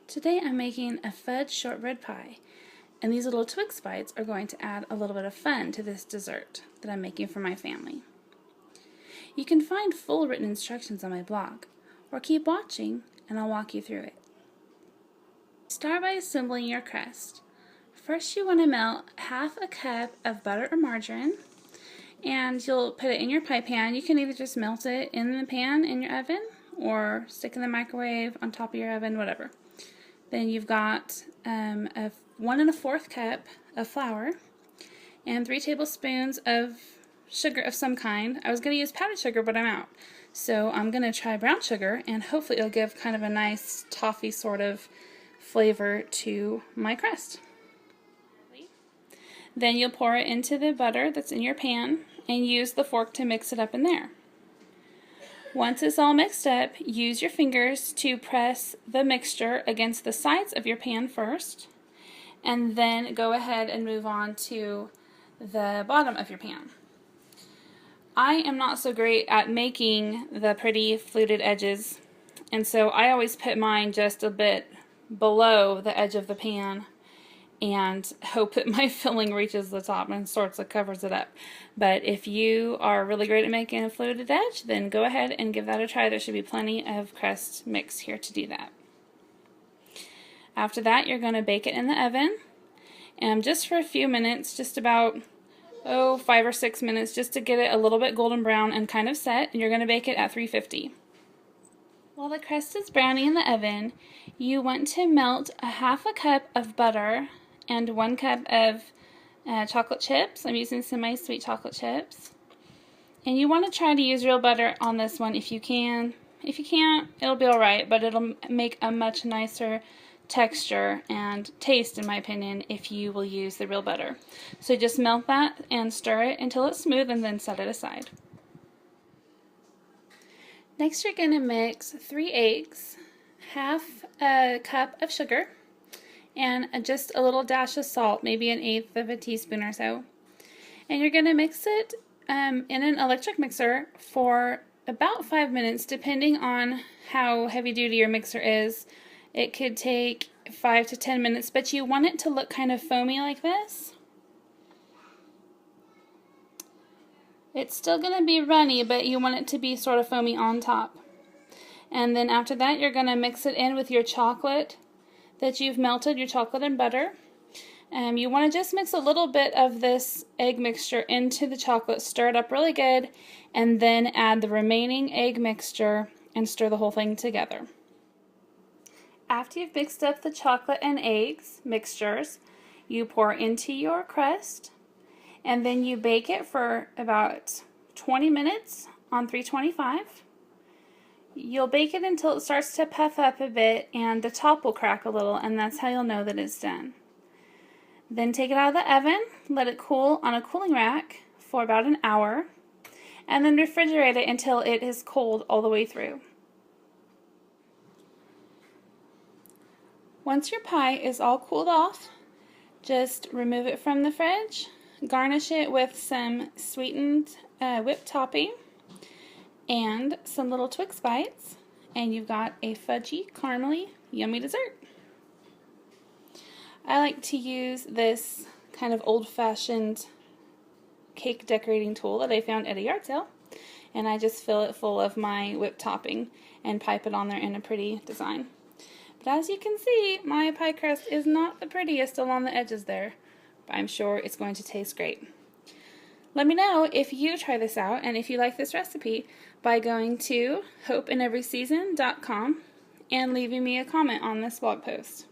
Today I'm making a fudge shortbread pie, and these little Twix bites are going to add a little bit of fun to this dessert that I'm making for my family. You can find full written instructions on my blog, or keep watching and I'll walk you through it. Start by assembling your crust. First you want to melt half a cup of butter or margarine, and you'll put it in your pie pan. You can either just melt it in the pan in your oven or stick in the microwave on top of your oven, whatever. Then you've got 1 1/4 cup of flour and 3 tablespoons of sugar of some kind. I was going to use powdered sugar, but I'm out. So I'm going to try brown sugar, and hopefully it'll give kind of a nice toffee sort of flavor to my crust. Then you'll pour it into the butter that's in your pan and use the fork to mix it up in there. Once it's all mixed up, use your fingers to press the mixture against the sides of your pan first, and then go ahead and move on to the bottom of your pan. I am not so great at making the pretty fluted edges, and so I always put mine just a bit below the edge of the pan and hope that my filling reaches the top and sorts of covers it up. But if you are really great at making a fluted edge, then go ahead and give that a try. There should be plenty of crust mix here to do that. After that, you're going to bake it in the oven, and just for a few minutes, just about 5 or 6 minutes, just to get it a little bit golden brown and kind of set, and you're going to bake it at 350. While the crust is browning in the oven, you want to melt a half a cup of butter and 1 cup of chocolate chips. I'm using semi-sweet chocolate chips. And you want to try to use real butter on this one if you can. If you can't, it'll be alright, but it'll make a much nicer texture and taste, in my opinion, if you will use the real butter. So just melt that and stir it until it's smooth, and then set it aside. Next, you're going to mix 3 eggs, half a cup of sugar, and just a little dash of salt, maybe 1/8 of a teaspoon or so. And you're going to mix it in an electric mixer for about 5 minutes, depending on how heavy duty your mixer is. It could take 5 to 10 minutes, but you want it to look kind of foamy like this. It's still going to be runny, but you want it to be sort of foamy on top. And then after that, you're going to mix it in with your chocolate that you've melted, your chocolate and butter. You want to just mix a little bit of this egg mixture into the chocolate, stir it up really good, and then add the remaining egg mixture and stir the whole thing together. After you've mixed up the chocolate and eggs mixtures, you pour into your crust, and then you bake it for about 20 minutes on 325. You'll bake it until it starts to puff up a bit and the top will crack a little, and that's how you'll know that it's done. Then take it out of the oven, let it cool on a cooling rack for about an hour, and then refrigerate it until it is cold all the way through. Once your pie is all cooled off, just remove it from the fridge, garnish it with some sweetened whipped topping and some little Twix bites, and you've got a fudgy, caramely, yummy dessert. I like to use this kind of old-fashioned cake decorating tool that I found at a yard sale, and I just fill it full of my whipped topping and pipe it on there in a pretty design. But as you can see, my pie crust is not the prettiest along the edges there, but I'm sure it's going to taste great. Let me know if you try this out and if you like this recipe by going to hopeineveryseason.com and leaving me a comment on this blog post.